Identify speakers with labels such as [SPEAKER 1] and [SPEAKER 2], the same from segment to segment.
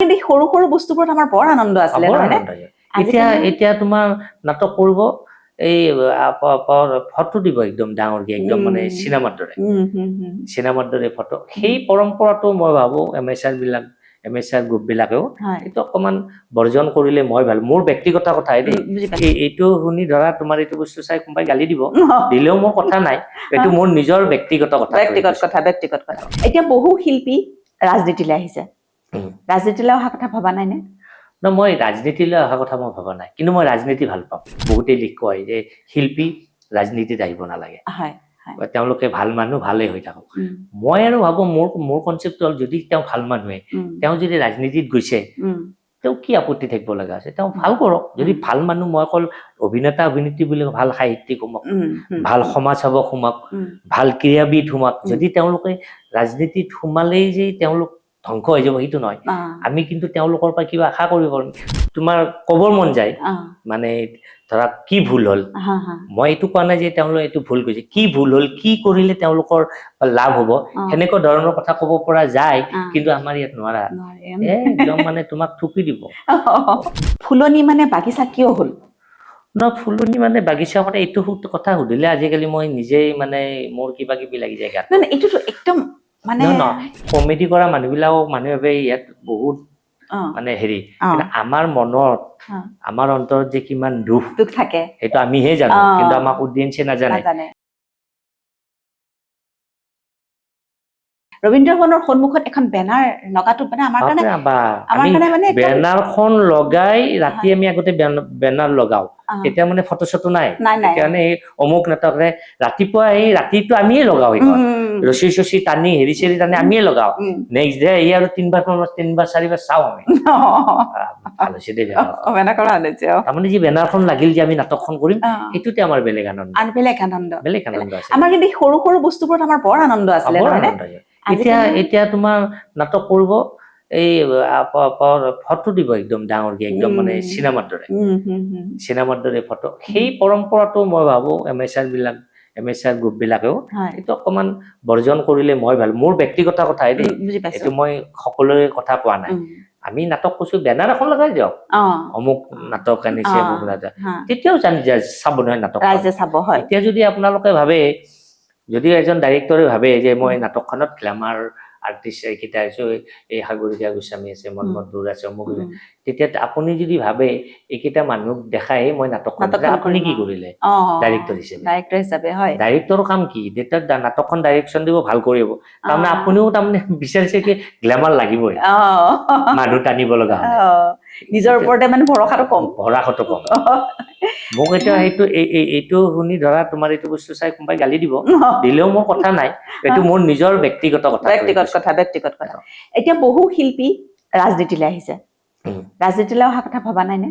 [SPEAKER 1] কিন্তু সৰু সৰু বস্তুবোৰত আমাৰ বৰ আনন্দ আছিলে নহয়
[SPEAKER 2] এতিয়া তোমাৰ নাটক কৰিব এই ফটো দিব একদম ডাঙৰকে একদম মানে চিনেমাৰ দৰে ফটো সেই পৰম্পৰাটো মই ভাবো এমেচাৰ গ্ৰুপ বিলাকেও এইটো অকমান বৰ্জন কৰিলে মই ভাল মোৰ ব্যক্তিগত কথা এইটো শুনি ধৰা তোমাৰ এইটো বস্তু চাই কোনোবাই গালি দিব দিলেও মোৰ কথা নাই এইটো মোৰ নিজৰ ব্যক্তিগত কথা
[SPEAKER 1] এতিয়া বহু শিল্পী ৰাজনীতিলৈ আহিছে ৰাজনীতিলৈ অহা কথা ভবা নাই নে
[SPEAKER 2] মই ৰাজনীতিলৈ অহা কথা মই ভবা নাই কিন্তু মই ৰাজনীতি ভাল পাওঁ বহুতে কয় যে শিল্পী ৰাজনীতিত আহিব নালাগে তেওঁলোকে ভাল মানুহ ভালে হৈ থাকক মই আৰু ভাবো মোৰ কনচেপ্ট হ'ল যদি তেওঁ ভাল মানুহে তেওঁ যদি ৰাজনীতিত গৈছে তেওঁ কি আপত্তি থাকিব লগা আছে তেওঁ ভাল কৰক যদি ভাল মানুহ মই অকল অভিনেতা অভিনেত্ৰী বুলি ভাল সাহিত্যিক সোমাক ভাল সমাজ সেৱক সোমাক ভাল ক্ৰীড়াবিদ সোমাক যদি তেওঁলোকে ৰাজনীতিত সোমালেই যে তেওঁলোক ধ্বংস হৈ যাব সেইটো নহয় আমি কিন্তু তেওঁলোকৰ পৰা কিবা আশা কৰিব পাৰিম তোমাৰ কবৰ মন যায় মানে ধৰা কি ভুল হ'ল মই এইটো কোৱা নাই যে তেওঁলোকে এইটো ভুল কৰিছে কি ভুল হ'ল কি কৰিলে তেওঁলোকৰ লাভ হ'ব সেনেকুৱা ধৰণৰ কথা ক'ব পৰা যায় কিন্তু আমাৰ ইয়াত নোৱাৰা একদম মানে তোমাক থুকি দিব
[SPEAKER 1] ফুলনি মানে বাগিচা কিয় হ'ল
[SPEAKER 2] ফুলনি মানে বাগিচা মানে এইটো কথা সুধিলে আজিকালি মই নিজেই মানে মোৰ কিবা কিবি লাগি যায় গাত
[SPEAKER 1] এইটোতো একদম মানে
[SPEAKER 2] কমেডি কৰা মানুহবিলাকক মানুহে ভাবে ইয়াত বহুত মানে হেৰি আমাৰ মনত আমাৰ অন্তৰত যে কিমান দুখ
[SPEAKER 1] থাকে
[SPEAKER 2] সেইটো আমিহে জানো কিন্তু আমাক অডিয়েন্সে নাজানে
[SPEAKER 1] ৰবীন্দ্ৰ ভৱনৰ সন্মুখত এখন বেনাৰ লগাটো মানে আমাৰ কাৰণে মানে
[SPEAKER 2] বেনাৰখন লগাই ৰাতি আমি আগতে বেনাৰ লগাও তেতিয়া মানে ফটো চটো নাই সেইকাৰণে অমুক নাটকৰে ৰাতিপুৱা এই ৰাতিটো আমিয়ে লগাও ৰছী চচি টানি হেৰি চেৰি টানি আমিয়ে লগাও নেক্সট ডে এই আৰু তিনবাৰ চাৰিবাৰ চাওঁ আমি ভাল হৈছে দেই তাৰমানে যি বেনাৰখন লাগিল যে আমি নাটকখন কৰিম সেইটোতে আমাৰ বেলেগ আনন্দ আছে
[SPEAKER 1] আমাৰ কিন্তু সৰু সৰু বস্তুবোৰত আমাৰ বৰ আনন্দ আছিলে
[SPEAKER 2] এতিয়া তোমাৰ নাটক কৰিব এই ফটো দিব একদম ডাঙৰকে একদম মানে চিনেমাৰ দৰে ফটো সেই পৰম্পৰাটো মই ভাবো এমেচাৰ গ্ৰুপ বিলাকেও এইটো অকমান বৰ্জন কৰিলে মই ভাল মোৰ ব্যক্তিগত কথা এইটো মই সকলোৰে কথা কোৱা নাই আমি নাটক কৈছো বেনাৰ এখন লগাই দিয়ক অমুক নাটক আনিছে অমুক নাটক তেতিয়াও জানি চাব নহয় নাটক এতিয়া যদি আপোনালোকে ভাবে যদি এজন ডাইৰেক্টৰে ভাবে যে মই নাটকখনত গ্ল্যামাৰ আৰ্টিষ্ট এইকেইটা আছো এই সাগৰিকা গোস্বামী আছে মনমোহন দুৰ আছে অমুক তেতিয়া আপুনি যদি ভাবে এইকেইটা মানুহক দেখাই মই নাটকখন আপুনি কি কৰিলে ডাইৰেক্টৰ হিচাপে ডাইৰেক্টৰৰ কাম কি যেতিয়া নাটকখন ডাইৰেকশ্যন দিব ভাল কৰিব তাৰমানে আপুনিও তাৰমানে বিচাৰিছে কি গ্ল্যামাৰ লাগিবই মানুহ টানিব লগা
[SPEAKER 1] নিজৰ ওপৰতে মানে ভৰসাটো কম
[SPEAKER 2] মোক এতিয়া এইটো শুনি ধৰা তোমাৰ এইটো বস্তু চাই কোনোবাই গালি দিব দিলেও মোৰ কথা নাই এইটো মোৰ নিজৰ ব্যক্তিগত কথা
[SPEAKER 1] এতিয়া বহু শিল্পী ৰাজনীতিলৈ আহিছে ৰাজনীতিলৈ অহা কথা ভবা নাই নে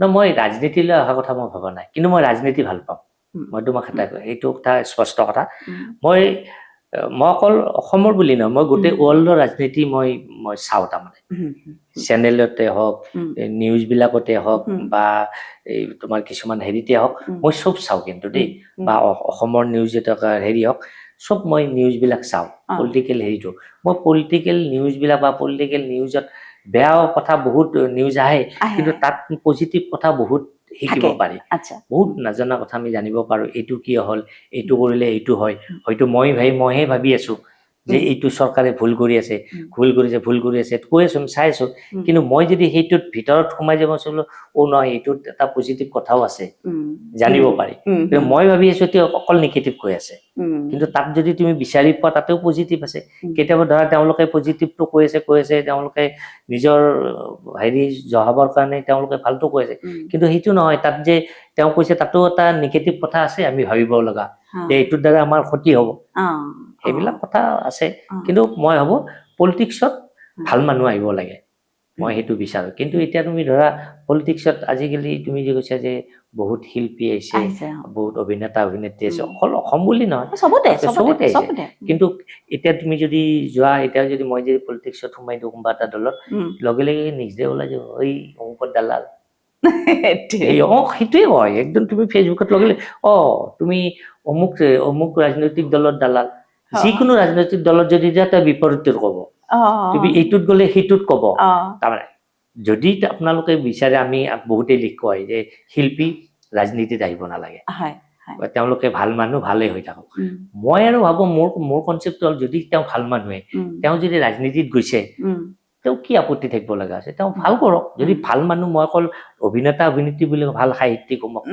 [SPEAKER 2] মই ৰাজনীতিলৈ অহা কথা মই ভবা নাই কিন্তু মই ৰাজনীতি ভাল পাওঁ মই তোমাক এইটো কথা স্পষ্ট কথা মই অকল অসমৰ বুলি নহয় মই গোটেই ৱৰ্ল্ডৰ ৰাজনীতি মই চাওঁ তাৰমানে চেনেলতে হওক নিউজ বিলাকতে হওক বা এই তোমাৰ কিছুমান হেৰিতে হওক মই চব চাওঁ কিন্তু দেই বা অসমৰ নিউজ এটা হেৰি হওক চব মই নিউজ বিলাক চাওঁ পলিটিকেল হেৰিটো মই পলিটিকেল নিউজ বিলাক বা পলিটিকেল নিউজত বেয়া কথা বহুত নিউজ আহে কিন্তু তাত পজিটিভ কথা বহুত শিকিব পাৰি বহুত নাজানা কথা আমি জানিব পাৰো এইটো কিয় হ'ল এইটো কৰিলে এইটো হয় হয়তো মইহে ভাবি আছো যে এইটো চৰকাৰে ভুল কৰি আছে কৈ আছো চাই আছো কিন্তু মই যদি সেইটোত ভিতৰত সোমাই যাব চলো নহয় এইটোত এটা পজিটিভ কথাও আছে জানিব পাৰি কিন্তু মই ভাবি আছো তেওঁ অকল নিগেটিভ কৈ আছে কিন্তু তাত যদি তুমি বিচাৰি পোৱা তাতেও পজিটিভ আছে কেতিয়াবা ধৰা তেওঁলোকে পজিটিভটো কৈ আছে তেওঁলোকে নিজৰ হেৰি জহাবৰ কাৰণে তেওঁলোকে ভালটো কৈ আছে কিন্তু সেইটো নহয় তাত যে তেওঁ কৈছে তাতো এটা নিগেটিভ কথা আছে আমি ভাবিব লগা যে এইটোৰ দ্বাৰা আমাৰ ক্ষতি হ'ব সেইবিলাক কথা আছে কিন্তু মই ভাবো পলিটিক্সত ভাল মানুহ আহিব লাগে মই সেইটো বিচাৰো কিন্তু এতিয়া তুমি ধৰা পলিটিক্সত আজিকালি তুমি যে কৈছা যে বহুত শিল্পী আহিছে বহুত অভিনেতা অভিনেত্ৰী আছে অকল অসম বুলি নহয় চবতে কিন্তু এতিয়া তুমি যদি যোৱা এতিয়া যদি মই যদি পলিটিক্সত সোমাই দিওঁ কোনোবা এটা দলত লগে লগে নিজে ওলাই যাব এই অমুকত দালাল সেইটোৱে হয় একদম তুমি ফেচবুকত লগালে তুমি অমুক ৰাজনৈতিক দলত দালাল যিকোনো ৰাজনৈতিক দলত যদি যায় তাৰ বিপৰীতে ক'ব তুমি এইটোত গ'লে সেইটোত ক'ব তাৰমানে যদি আপোনালোকে বিচাৰে আমি বহুতেই কয় যে শিল্পী ৰাজনীতিত আহিব নালাগে তেওঁলোকে ভাল মানুহ ভালেই হৈ থাকক মই আৰু ভাবো মোৰ কনচেপ্ট হ'ল যদি তেওঁ ভাল মানুহে তেওঁ যদি ৰাজনীতিত গৈছে তেওঁ কি আপত্তি থাকিব লগা আছে তেওঁ ভাল কৰক যদি ভাল মানুহ মই অকল অভিনেতা অভিনেত্ৰী বুলি ভাল সাহিত্যিক সোমাওক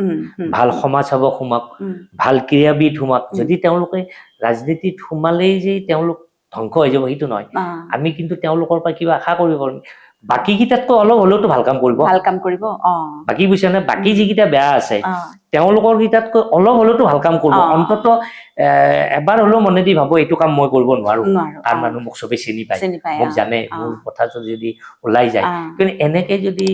[SPEAKER 2] ভাল সমাজ সেৱক সোমাওক ভাল ক্ৰীড়াবিদ সোমাওক যদি তেওঁলোকে ৰাজনীতিত সোমালেই যে তেওঁলোক ধ্বংস হৈ যাব সেইটো নহয় আমি কিন্তু তেওঁলোকৰ পৰা কিবা আশা কৰিব পাৰিম বাকী কেইটাতকৈ অলপ হ'লেওতো ভাল কাম কৰিব বাকী বুজিছে নে বাকী যিকেইটা বেয়া আছে তেওঁলোকৰ কেইটাতকৈ অলপ হ'লেওতো ভাল কাম কৰিব অন্তত এবাৰ হ'লেও মনে দি ভাবো এইটো কাম মই কৰিব নোৱাৰো তাৰ মানুহ মোক চবেই চিনি পায় মোক জানে মোৰ কথা যদি ওলাই যায় কিন্তু এনেকে যদি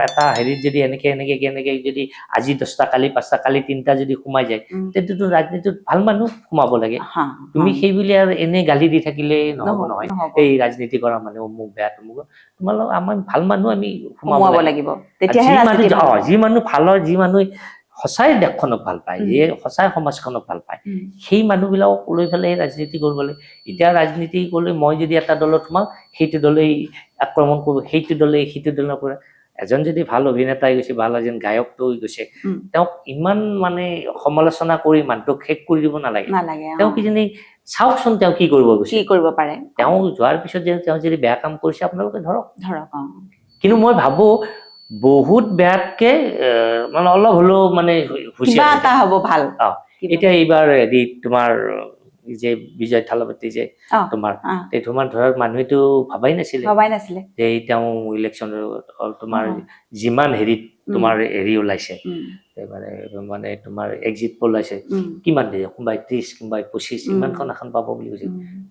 [SPEAKER 2] এটা হেৰিত যদি এনেকে যদি আজি 10টা কালি 5টা কালি 3টা যদি সোমাই যায় তেতিয়াতো ৰাজনীতিত ভাল মানুহ সোমাব লাগে তুমি সেই বুলি আৰু এনে গালি দি থাকিলে নহ'ব নহয় এই ৰাজনীতি কৰা মানুহ মোক বেয়া তোমালোক আমাৰ ভাল মানুহ আমি সোমাব লাগিব যি মানুহ ভাল হয় যি মানুহ সঁচাই দেশখনক ভাল পায় যিয়ে সঁচাই সমাজখনক ভাল পায় সেই মানুহবিলাকক লৈ পেলাই ৰাজনীতি কৰিব লাগে এতিয়া ৰাজনীতি কৰিলে মই যদি এটা দলত সোমাওঁ সেইটো দলেই আক্ৰমণ কৰোঁ সেইটো দলে কৰে এজন যদি ভাল অভিনেতা হৈ গৈছে ভাল এজন গায়কটো হৈ গৈছে তেওঁক ইমান মানে সমালোচনা কৰি মানুহটোক শেষ কৰি দিব নালাগে তেওঁ কিজানি চাওকচোন তেওঁ কি কৰিব পাৰে তেওঁ যোৱাৰ পিছত যে তেওঁ যদি বেয়া কাম কৰিছে আপোনালোকে ধৰক কিন্তু মই ভাবো বহুত বেয়াতকে মানে অলপ হ'লেও মানে
[SPEAKER 1] কিবা এটা হ'ব ভাল
[SPEAKER 2] এতিয়া এইবাৰ হেৰি তোমাৰ যে বিজয় থালাপতি যে তোমাৰ ধৰাৰ মানুহেতো ভাবাই নাছিলে যে তেওঁ ইলেকশ্যনৰ তোমাৰ যিমান হেৰিত তোমাৰ হেৰি ওলাইছে মানে তোমাৰ এক্সিট পোল ওলাইছে কিমান দিয়ে কোনোবাই 30 কোনোবাই 25 ইমানখন আসন পাব বুলি কৈছে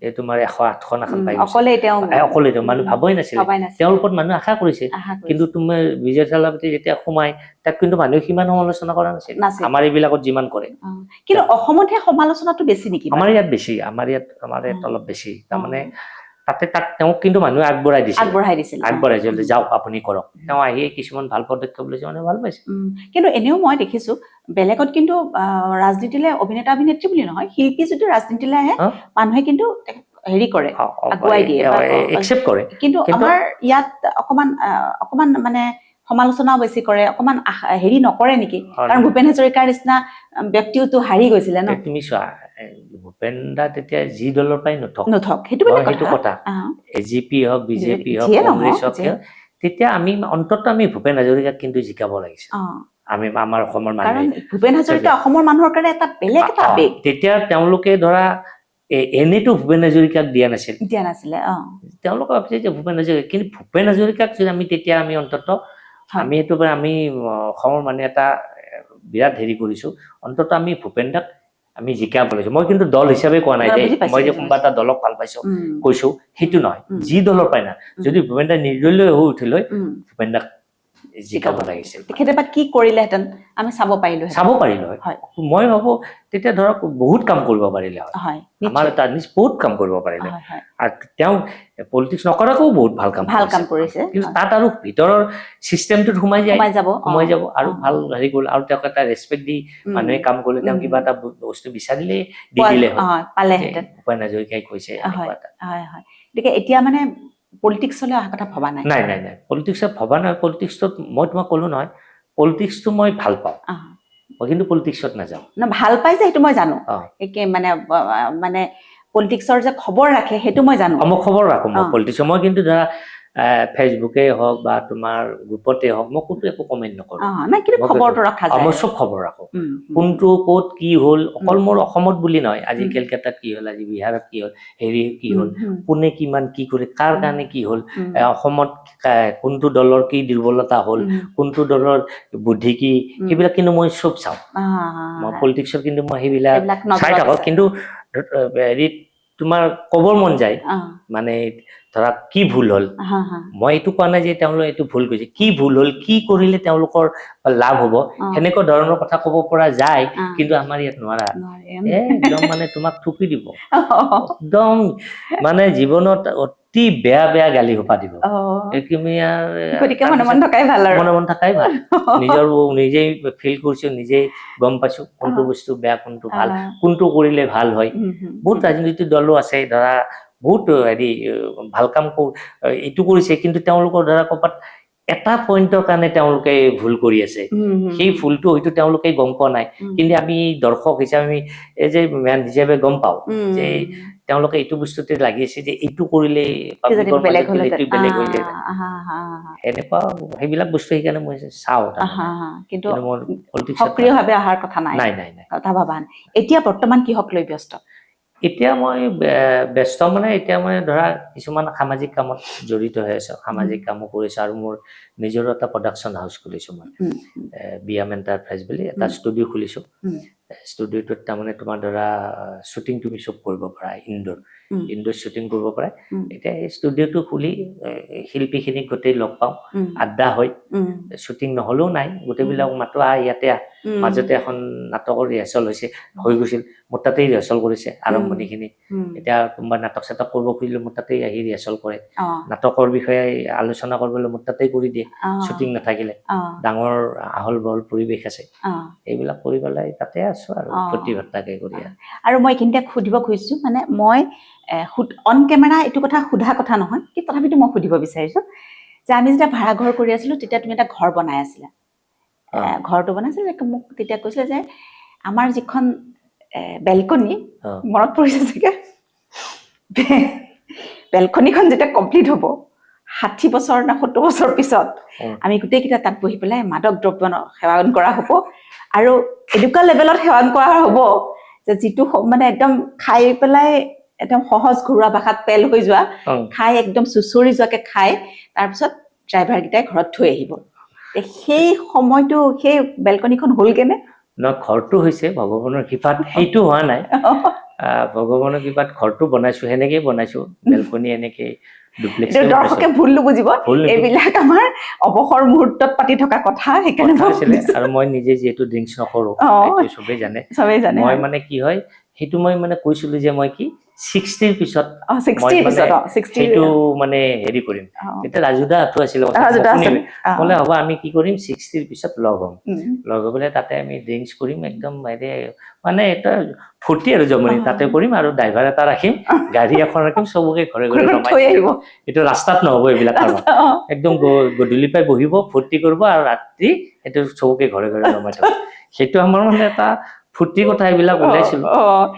[SPEAKER 2] এই তোমাৰ 108খন আসন পাই অকলে তেওঁ মানুহ ভাবই নাছিলে তেওঁৰ ওপৰত মানুহ আশা কৰিছে কিন্তু তোমাৰ বিজয় থালাপতি যেতিয়া সোমাই তাক কিন্তু মানুহে সিমান সমালোচনা কৰা নাছিল আমাৰ এইবিলাকত যিমান কৰে
[SPEAKER 1] কিন্তু অসমতহে সমালোচনাটো বেছি নেকি
[SPEAKER 2] আমাৰ ইয়াত বেছি আমাৰ ইয়াত অলপ বেছি তাৰমানে তাতে তেওঁক কিন্তু মানুহে আগবঢ়াই দিছিল যাওক আপুনি কৰক তেওঁ আহি কিছুমান ভাল পদক্ষেপ লৈছে মানে ভাল পাইছে
[SPEAKER 1] কিন্তু এনেও মই দেখিছো বেলেগত কিন্তু ৰাজনীতিলে অভিনেতা অভিনেত্ৰী বুলি নহয় শিল্পী যদি ৰাজনীতিলে আহে মানুহে কিন্তু হেৰি কৰে আগুৱাই দিয়ে
[SPEAKER 2] একচেপ্ট কৰে
[SPEAKER 1] কিন্তু আমাৰ ইয়াত অকমান মানে সমালোচনাও বেছি কৰে অকমান হেৰি নকৰে নেকি কাৰণ ভূপেন হাজৰিকাৰ নিচিনা ব্যক্তিওতো হাৰি গৈছিলে ন
[SPEAKER 2] তুমি চোৱা ভূপেন দা তেতিয়া যি দলৰ পৰাই
[SPEAKER 1] নথক সেইটো
[SPEAKER 2] কথা এজিপি হওক বিজেপি হওক কংগ্ৰেছ হওক তেতিয়া আমি ভূপেন হাজৰিকাক কিন্তু জিকাব লাগিছিল আমি আমাৰ অসমৰ মানুহে
[SPEAKER 1] ভূপেন হাজৰিকা অসমৰ মানুহৰ কাৰণে এটা বেলেগ এটা আবেগ
[SPEAKER 2] তেতিয়া তেওঁলোকে ধৰা এনেতো ভূপেন হাজৰিকাক দিয়া নাছিলে তেওঁলোকে ভাবিছে যে ভূপেন হাজৰিকা কিন্তু ভূপেন হাজৰিকাক যদি আমি অন্তত আমি এইটো আমি অসমৰ মানে এটা বিৰাট হেৰি কৰিছো অন্তত আমি ভূপেন দাক আমি জিকাব লাগিছো মই কিন্তু দল হিচাপে কোৱা নাই যে মই যে কোনোবা এটা দলক ভাল পাইছো কৈছো সেইটো নহয় যি দলৰ পাই না যদি ভূপেন দা নিৰ্দলীয় হৈ উঠিলৈ ভূপেন দাক জিকাব লাগিছিল
[SPEAKER 1] কেতিয়াবা কি কৰিলেহেঁতেন আমি চাব পাৰিলো
[SPEAKER 2] হয় মই ভাবো তেতিয়া ধৰক বহুত কাম কৰিব পাৰিলে হয় আমাৰ এটা বহুত কাম কৰিব পাৰিলে আৰু তেওঁ পলিটিক্স নকৰাকো বহুত ভাল কাম
[SPEAKER 1] কৰিছে
[SPEAKER 2] কিন্তু তাত আৰু ভিতৰৰ চিষ্টেমটোত সোমাই যাব আৰু ভাল হেৰি কৰিলে আৰু তেওঁক এটা ৰেচপেক্ট দি মানুহে কাম কৰিলে তেওঁ কিবা এটা বস্তু বিচাৰিলে দি দিলে
[SPEAKER 1] পালেহেঁতেন
[SPEAKER 2] ভূপেন হাজৰিকাই কৈছে
[SPEAKER 1] গতিকে এতিয়া মানে পলিটিক্সলৈ অহা কথা ভবা নাই
[SPEAKER 2] পলিটিক্সত ভবা নাই পলিটিক্সত মই তোমাক ক'লো নহয় পলিটিক্সটো মই ভাল পাওঁ মই কিন্তু পলিটিক্সত নাযাওঁ
[SPEAKER 1] ভাল পাই যে সেইটো মই জানো মানে পলিটিক্সৰ যে খবৰ ৰাখে সেইটো মই জানো
[SPEAKER 2] মই খবৰ ৰাখো মই পলিটিক্সৰ মই কিন্তু ধৰা ফেচবুকে হওক বা তোমাৰ গ্ৰুপতে হওক মই ক'তো একো কমেণ্ট নকৰো মই চব খবৰ ৰাখো কোনটো ক'ত কি হ'ল অকল মোৰ অসমত বুলি নহয় আজি কেলকাতাত কি হ'ল আজি বিহাৰত কি হ'ল হেৰি কি হ'ল কোনে কিমান কি কৰে কাৰ কাৰণে কি হ'ল অসমত কোনটো দলৰ কি দুৰ্বলতা হ'ল কোনটো দলৰ বুদ্ধি কি সেইবিলাক কিন্তু মই চব চাওঁ মই পলিটিক্সৰ কিন্তু মই সেইবিলাক চাই থাকো কিন্তু হেৰিত তোমাৰ ক'বৰ মন যায় মানে ধৰা কি ভুল হ'ল মই এইটো কোৱা নাই যে তেওঁলোকে এইটো ভুল কৰিছে কি ভুল হ'ল কি কৰিলে তেওঁলোকৰ লাভ হ'ব সেনেকুৱা ধৰণৰ কথা ক'ব পৰা যায় কিন্তু আমাৰ ইয়াত নোৱাৰা একদম মানে তোমাক থুকি দিব একদম মানে জীৱনত অতি বেয়া বেয়া গালি সোপা দিব
[SPEAKER 1] অ
[SPEAKER 2] তুমি
[SPEAKER 1] গতিকে মনে মন থকাই ভাল আৰু
[SPEAKER 2] মনে মন থাকাই ভাল নিজৰ নিজেই ফিল কৰিছো নিজেই গম পাইছো কোনটো বস্তু বেয়া কোনটো ভাল কোনটো কৰিলে ভাল হয় বহুত ৰাজনৈতিক দলো আছে ধৰা বহুত হেৰি ভাল কাম এইটো কৰিছে কিন্তু তেওঁলোকৰ ধৰা ক'ৰবাত এটা পইণ্টৰ কাৰণে তেওঁলোকে ভুল কৰি আছে সেই ভুলটো হয়তো তেওঁলোকে গম পোৱা নাই কিন্তু আমি দৰ্শক হিচাপে আমি এজ এ মেন হিচাপে গম পাওঁ যে তেওঁলোকে এইটো বস্তুতে লাগি আছে যে এইটো কৰিলে পাব্লিকৰ
[SPEAKER 1] বেলেগ
[SPEAKER 2] মাজত এইটো বেলেগ হৈ যায়
[SPEAKER 1] হলে
[SPEAKER 2] এনেকুৱা সেইবিলাক বস্তু সেইকাৰণে মই চাওঁ
[SPEAKER 1] কিন্তু
[SPEAKER 2] মোৰ politics ত
[SPEAKER 1] সক্ৰিয়ভাৱে অহাৰ কথা নাই
[SPEAKER 2] নাই নাই নাই
[SPEAKER 1] কথা ভাবা নাই এতিয়া বৰ্তমান কিহক লৈ ব্যস্ত
[SPEAKER 2] এতিয়া মই ব্যস্ত মানে এতিয়া মই ধৰা কিছুমান সামাজিক কামত জড়িত হৈ আছো সামাজিক কামো কৰিছো আৰু মোৰ নিজৰো এটা প্ৰডাকশ্যন হাউচ খুলিছো মই বিএম এণ্টাৰপ্ৰাইজ বুলি এটা ষ্টুডিঅ' খুলিছো ষ্টুডিঅ'টোত তাৰমানে তোমাৰ ধৰা শ্বুটিং তুমি চব কৰিব পাৰা ইনডোৰ শ্বুটিং কৰিব পাৰা এতিয়া এই ষ্টুডিঅ'টো খুলি শিল্পীখিনিক গোটেই লগ পাওঁ আড্ডা হয় শ্বুটিং নহ'লেও নাই গোটেইবিলাক মাতো ইয়াতে মাজতে এখন নাটকৰ ৰিহাৰ্চেল হৈছে হৈ গৈছিল মোৰ তাতেই ৰিহাৰ্চেল কৰিছে আৰম্ভণিখিনি এতিয়া কোনোবা নাটক চাটক কৰিব খুজিলে মোৰ তাতেই আহি ৰিহাৰ্চেল কৰে নাটকৰ বিষয়ে আলোচনা কৰিবলৈ মোৰ তাতেই কৰি দিয়ে শ্বুটিং নাথাকিলে ডাঙৰ আহল বহল পৰিৱেশ আছে এইবিলাক কৰি পেলাই তাতে আছো আৰু প্ৰতিভাটাকে কৰি
[SPEAKER 1] আৰু মই এইখিনিতে সুধিব খুজিছো মানে মই অন কেমেৰা এইটো কথা সোধা কথা নহয় কি তথাপিতো মই সুধিব বিচাৰিছো যে আমি যেতিয়া ভাড়া ঘৰ কৰি আছিলো তেতিয়া তুমি এটা ঘৰ বনাই আছিলা ঘৰটো বনাইছিল মোক তেতিয়া কৈছিলে যে আমাৰ যিখন বেলকনি মনত পৰিছে চাগে বেলকনিখন যেতিয়া কমপ্লিট হ'ব 60 বছৰ না 70 বছৰ পিছত আমি গোটেইকেইটা তাত বহি পেলাই মাদক দ্ৰব্য সেৱন কৰা হ'ব আৰু এনেকুৱা লেভেলত সেৱন কৰা হ'ব যে যিটো মানে একদম খাই পেলাই একদম সহজ ঘৰুৱা ভাষাত পেল হৈ যোৱা খাই একদম চুচৰি যোৱাকে খাই তাৰপিছত ড্ৰাইভাৰকেইটাই ঘৰত থৈ আহিব সেই সময়টো সেই বেলকনিখন হ'লগেনে
[SPEAKER 2] ঘৰটো হৈছে ভগৱানৰ কৃপাত সেইটো হোৱা নাই ভগৱানৰ কৃপাত ঘৰটো বনাইছো সেনেকেই বনাইছো বেলকনি এনেকে
[SPEAKER 1] দৰ্শকে ভুল নুবুজিব এইবিলাক আমাৰ অৱসৰ মুহূৰ্তত পাতি থকা কথা সেইকাৰণে
[SPEAKER 2] আৰু মই নিজে যিহেতু ড্ৰিংকছ নকৰো চবেই জানে মই মানে কি হয় সেইটো মই মানে কৈছিলো যে মই কি 60ৰ পিছত সেইটো মানে হেৰি কৰিম তেতিয়া ৰাজুদা আঁঠু আছিলে ক'লে হ'ব আমি কি কৰিম 60ৰ পিছত লগ হ'ম লগ হৈ পেলাই তাতে আমি ড্ৰিংকছ কৰিম একদম মানে এটা ফূৰ্তি আৰু জমনি তাতে কৰিম আৰু ড্ৰাইভাৰ এটা ৰাখিম গাড়ী এখন ৰাখিম চবকে ঘৰে ঘৰে নমাই আহিব এইটো ৰাস্তাত নহ'ব এইবিলাক কাম একদম গধূলি পাই বহিব ফূৰ্তি কৰিব আৰু ৰাতি এইটো চবকে ঘৰে ঘৰে নমাই থব সেইটো আমাৰ মানে এটা ফূৰ্তি কথা এইবিলাক ওলাইছিলো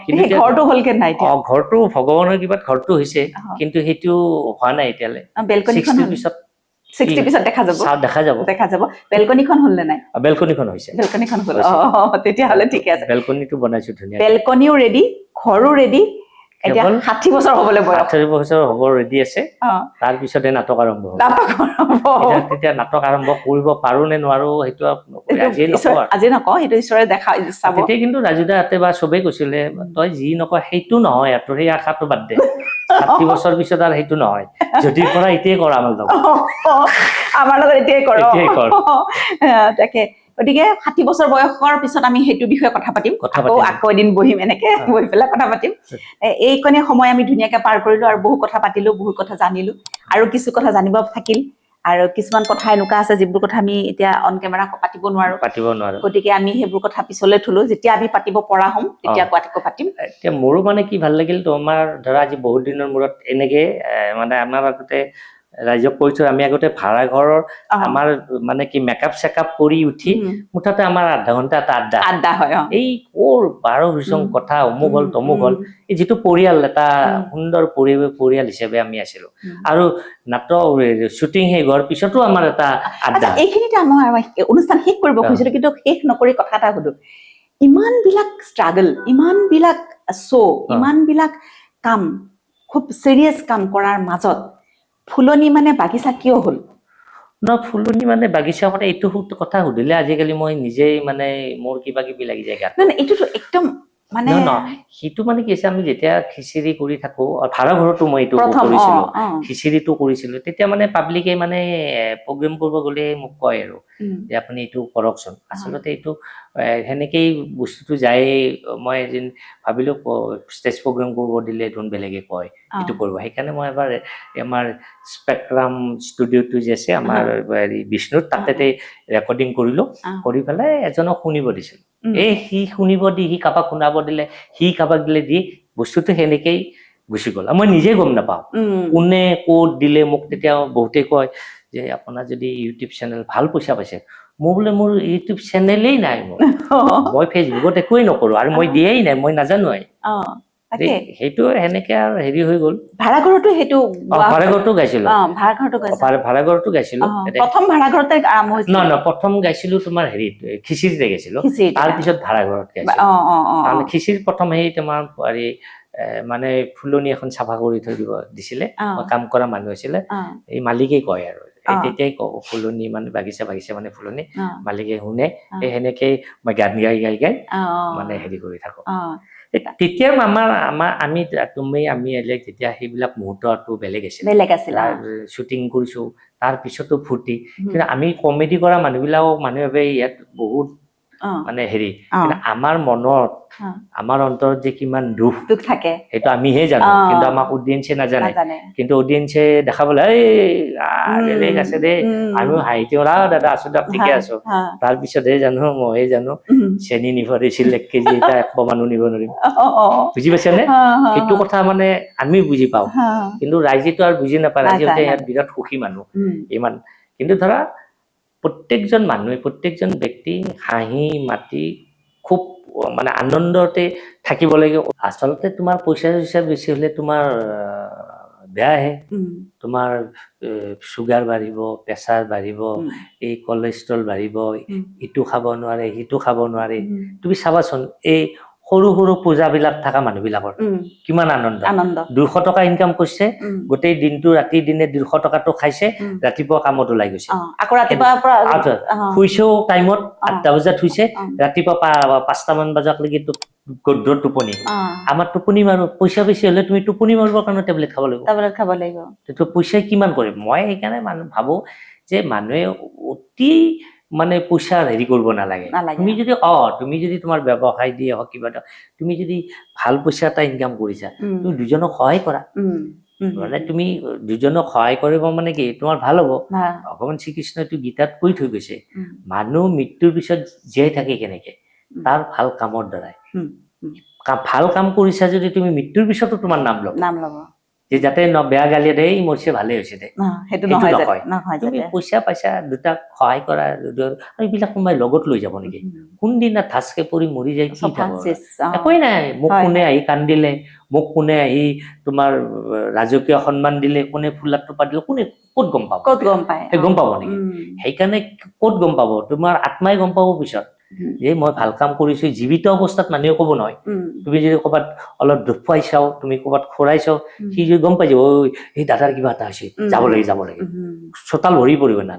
[SPEAKER 2] কিন্তু
[SPEAKER 1] ঘৰটো হ'লগে নাই
[SPEAKER 2] ঘৰটো ভগৱানৰ কিবাত ঘৰটো হৈছে কিন্তু সেইটো হোৱা নাই এতিয়ালৈ 60ৰ পিছত
[SPEAKER 1] 60 পিছত দেখা যাব বেলকনিখন হ'ল নে নাই
[SPEAKER 2] বেলকনিখন হৈছে
[SPEAKER 1] বেলকনিখন হ'ল তেতিয়াহ'লে ঠিকে আছে
[SPEAKER 2] বেলকনিটো বনাইছো ধুনীয়া
[SPEAKER 1] বেলকনিও ৰেডি ঘৰো ৰেডি এতিয়া 60 বছৰ হ'বলৈ বয়স
[SPEAKER 2] 60 বছৰ হ'ব ৰেডি আছে তাৰ পিছতে নাটক আৰম্ভ হ'ব তেতিয়া নাটক আৰম্ভ কৰিব পাৰো নে নোৱাৰো সেইটো
[SPEAKER 1] আজি নকওঁ সেইটো ঈশ্বৰে দেখা চাব
[SPEAKER 2] তেতিয়া কিন্তু ৰাজুদাহঁতে বা চবেই কৈছিলে তই যি নকয় সেইটো নহয় তোৰ সেই আশাটো বাদ দে 60 বছৰ পিছত আৰু সেইটো নহয় যদি কৰা এতিয়াই কৰা
[SPEAKER 1] আমাৰ লগত এতিয়াই কৰ তাকে গতিকে 60 বছৰ বয়সৰ পিছত আমি সেইটো বিষয়ে কথা পাতিম আকৌ এদিন বহিম এনেকে বহি পেলাই কথা পাতিম এইকণে সময় আমি ধুনীয়াকে পাৰ কৰিলো আৰু বহু কথা পাতিলো বহু কথা জানিলো আৰু কিছু কথা জানিব থাকিল আৰু কিছুমান কথা এনেকুৱা আছে যিবোৰ কথা আমি এতিয়া অন কেমেৰা পাতিব নোৱাৰো গতিকে আমি সেইবোৰ কথা পিছলৈ থলো যেতিয়া আমি পাতিব পৰা হ'ম তেতিয়া আকৌ পাতিম
[SPEAKER 2] এতিয়া মোৰো মানে কি ভাল লাগিল তোমাৰ ধৰা আজি বহুত দিনৰ মূৰত এনেকে মানে আমাৰ আগতে ৰাইজক কৈছো আমি আগতে ভাড়া ঘৰৰ আমাৰ মানে কি মেকআপ চেকআপ কৰি উঠি মুঠতে আমাৰ আধা ঘণ্টা এটা আড্ডা হয় এই ক'ৰ 12 কথা অমুক হ'ল তমুক হ'ল এই যিটো পৰিয়াল এটা সুন্দৰ পৰিয়াল হিচাপে আমি আছিলো আৰু নাটক শ্বুটিং শেষ হোৱাৰ পিছতো আমাৰ এটা আড্ডা
[SPEAKER 1] এইখিনিতে আমাৰ অনুষ্ঠান শেষ কৰিব খুজিছিলো কিন্তু শেষ নকৰি কথা এটা সুধো ইমান বিলাক ষ্ট্ৰাগল ইমান বিলাক শ্ব' ইমান বিলাক কাম খুব চিৰিয়াছ কাম কৰাৰ মাজত ফুলনি মানে বাগিচা কিয় হ'ল
[SPEAKER 2] ফুলনি মানে বাগিচা মানে এইটো কথা সুধিলে আজিকালি মই নিজেই মানে মোৰ কিবা কিবি লাগি যায় গাত
[SPEAKER 1] এইটোতো একদম মানে
[SPEAKER 2] সেইটো মানে কি হৈছে আমি যেতিয়া খিচিৰি কৰি থাকো ভাড়া ঘৰতো মই এইটো
[SPEAKER 1] প্ৰথম
[SPEAKER 2] কৰিছিলো খিচিৰিটো কৰিছিলো তেতিয়া মানে পাব্লিকে মানে প্ৰগ্ৰেম কৰিব গ'লে মোক কয় আৰু যে আপুনি এইটো কৰকচোন আচলতে এইটো সেনেকেই বস্তুটো যায় মই এদিন ভাবিলো ষ্টেজ প্ৰগ্ৰেম কৰিব দিলে দেখোন বেলেগে কয় এইটো কৰিব সেইকাৰণে মই এবাৰ আমাৰ স্পেক্ট্ৰাম ষ্টুডিঅ'টো যে আছে আমাৰ বিষ্ণুত তাতে ৰেকৰ্ডিং কৰিলো কৰি পেলাই এজনক শুনিব দিছিলো সি শুনিব দি সি কাৰোবাক শুনাব দিলে সি কাৰোবাক দিলে দি বস্তুটো সেনেকেই গুচি গ'ল মই নিজে গম নাপাওঁ কোনে ক'ত দিলে মোক তেতিয়া বহুতে কয় যে আপোনাৰ যদি ইউটিউব চেনেল ভাল পইচা পাইছে মই বোলে মোৰ ইউটিউব চেনেলেই নাই মই ফেচবুকত একোৱেই নকৰো আৰু মই দিয়েই নাই মই নাজানোৱেই সেইটো সেনেকে আৰু হেৰি হৈ গ'ল
[SPEAKER 1] ভাড়াঘৰতো সেইটো
[SPEAKER 2] ভাড়াঘৰতো গাইছিলো ভাড়াঘৰতো গাইছিলো
[SPEAKER 1] প্ৰথম ভাড়াঘৰতে আৰম্ভ হৈছিল
[SPEAKER 2] নহয় প্ৰথম গাইছিলো তোমাৰ হেৰিত খিচিৰিতে গাইছিলো তাৰপিছত ভাড়াঘৰত গাইছিলো কাৰণ খিচিৰিত প্ৰথম সেই তোমাৰ হেৰি মানে ফুলনি এখন চাফা কৰি থৈ দিব দিছিলে কাম কৰা মানুহ আছিলে এই মালিকেই কয় আৰু তেতিয়াই কওঁ ফুলনি মানে বাগিচা মানে ফুলনি মালিকে শুনে সেই সেনেকেই মই গান গাই মানে হেৰি কৰি থাকো তেতিয়া আমি তেতিয়া সেইবিলাক মুহূৰ্তটো বেলেগ আছিল শ্বুটিং কৰিছো তাৰ পিছতো ফূৰ্তি কিন্তু আমি কমেডি কৰা মানুহে ভাবে ইয়াত বহুত মানে হেৰি কিন্তু আমাৰ মনত আমাৰ অন্তৰত যে কিমান দুখ
[SPEAKER 1] থাকে
[SPEAKER 2] সেইটো আমিহে জানো কিন্তু আমাক অডিয়েন্সে নাজানে কিন্তু অডিয়েন্সে দেখাবলৈ বেলেগ আছে দেই আমিও হাঁহিতে দাদা আছো দিয়ক ঠিকে আছো তাৰপিছতহে জানো মইহে জানো চেনি নিব দিছিল 1 কেজি এটা 100 মানুহ নিব নোৱাৰিম বুজি পাইছানে সেইটো কথা মানে আমি বুজি পাওঁ কিন্তু ৰাইজেতো আৰু বুজি নাপায় ৰাইজে ইয়াত বিৰাট সুখী মানুহ ইমান কিন্তু ধৰা প্ৰত্যেকজন মানুহে প্ৰত্যেকজন ব্যক্তি হাঁহি মাতি খুব মানে আনন্দতে থাকিব লাগে আচলতে তোমাৰ পইচা বেছি হলে তোমাৰ বেয়াহে তোমাৰ চুগাৰ বাঢ়িব প্ৰেছাৰ বাঢ়িব এই কলেষ্ট্ৰল বাঢ়িব ইটো খাব নোৱাৰে সিটো খাব নোৱাৰে তুমি চাবাচোন এই সৰু সৰু পূজাবিলাক থকা মানুহবিলাকৰ কিমান আনন্দ 200 টকা ইনকাম কৰিছে গোটেই দিনটো ৰাতি দিনে 200 টকাটো খাইছে ৰাতিপুৱা কামত ওলাই গৈছে
[SPEAKER 1] আকৌ ৰাতিপুৱা
[SPEAKER 2] শুইছেও টাইমত 8টা বজাত শুইছে ৰাতিপুৱা 5টা মান বজালৈকে গধুৰ টোপনি আমাৰ টোপনি মাৰো পইচা বেছি হলে তুমি টোপনি মাৰিবৰ কাৰণে টেবলেট খাব লাগিব তো পইচা কিমান কৰে মই সেইকাৰণে মানুহ ভাবো যে মানুহে অতি মানে পইচা হেৰি কৰিব নালাগে তুমি যদি তোমাৰ ব্যৱসায় দিয়ে হওক কিবা এটা তুমি যদি ভাল পইচা এটা ইনকাম কৰিছা তুমি দুজনক সহায় কৰা মানে তুমি দুজনক সহায় কৰিব মানে কি তোমাৰ ভাল হ'ব ভগৱান শ্ৰীকৃষ্ণইটো গীতাত কৈ থৈ গৈছে মানুহ মৃত্যুৰ পিছত জীয়াই থাকে কেনেকে তাৰ ভাল কামৰ দ্বাৰাই ভাল কাম কৰিছা যদি তুমি মৃত্যুৰ পিছতো তোমাৰ নাম ল'ব যে যাতে বেয়া গালি দে মৰিছে ভালে হৈছে দে সেইটো নহয় তুমি পইচা পাইছা দুটাক সহায় কৰা আৰু এইবিলাক কোনোবাই লগত লৈ যাব নেকি কোনদিনা ঠাচকে পৰি মৰি যায় কি থাকো একোৱেই নাই মোক কোনে আহি কান্দিলে মোক কোনে আহি তোমাৰ ৰাজকীয় সন্মান দিলে কোনে ফুলাৰ টোপা দিলে কোনে ক'ত গম পাব নেকি সেইকাৰণে ক'ত গম পাব তোমাৰ আত্মাই গম পাব পিছত যে মই ভাল কাম কৰিছো জীৱিত অৱস্থাত মানুহে ক'ব নহয় তুমি যদি ক'ৰবাত অলপ দুখ পাইছাও তুমি ক'ৰবাত খোৰাইছাও সি যদি গম পাই যাব এই দাদাৰ কিবা এটা হৈছে যাব লাগে চোতাল ভৰি পৰিব না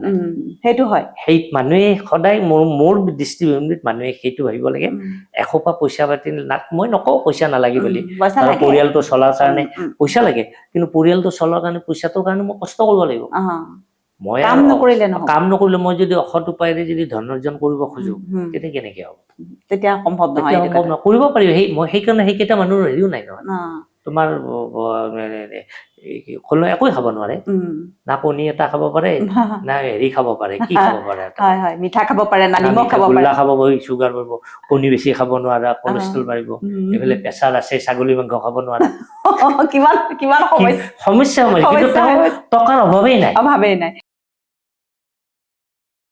[SPEAKER 1] সেইটো হয়
[SPEAKER 2] সেই মানুহে সদায় মোৰ দৃষ্টিভংগীত মানুহে সেইটো ভাবিব লাগে এসোপা পইচা পাতি মই নকওঁ পইচা নালাগে বুলি পৰিয়ালটো চলাৰ কাৰণে পইচা লাগে কিন্তু পৰিয়ালটো চলাৰ কাৰণে পইচাটোৰ কাৰণে মই কষ্ট কৰিব লাগিব মই কাম নকৰিলে মই যদি অসৎ উপায়েৰে যদি ধন অৰ্জন কৰিব খোজো তেতিয়া কেনেকে হ'ব
[SPEAKER 1] তেতিয়া সম্ভৱ নহয়
[SPEAKER 2] কৰিব পাৰিব মই সেইকাৰণে সেইকেইটা মানুহৰ হেৰিও নাই নহয় তোমাৰ একোৱে খাব নোৱাৰে না কণী এটা খাব পাৰে না হেৰি খাব পাৰে কি খাব পাৰে
[SPEAKER 1] মিঠা খাব পাৰে না নিমখ খাব পাৰে
[SPEAKER 2] খাব চুগাৰ বাঢ়িব কণী বেছি খাব নোৱাৰা কলেষ্ট্ৰল বাঢ়িব এইফালে প্ৰেছাৰ আছে ছাগলী মাংস খাব নোৱাৰা
[SPEAKER 1] কিমান
[SPEAKER 2] সমস্যা কিন্তু টকাৰ অভাৱেই নাই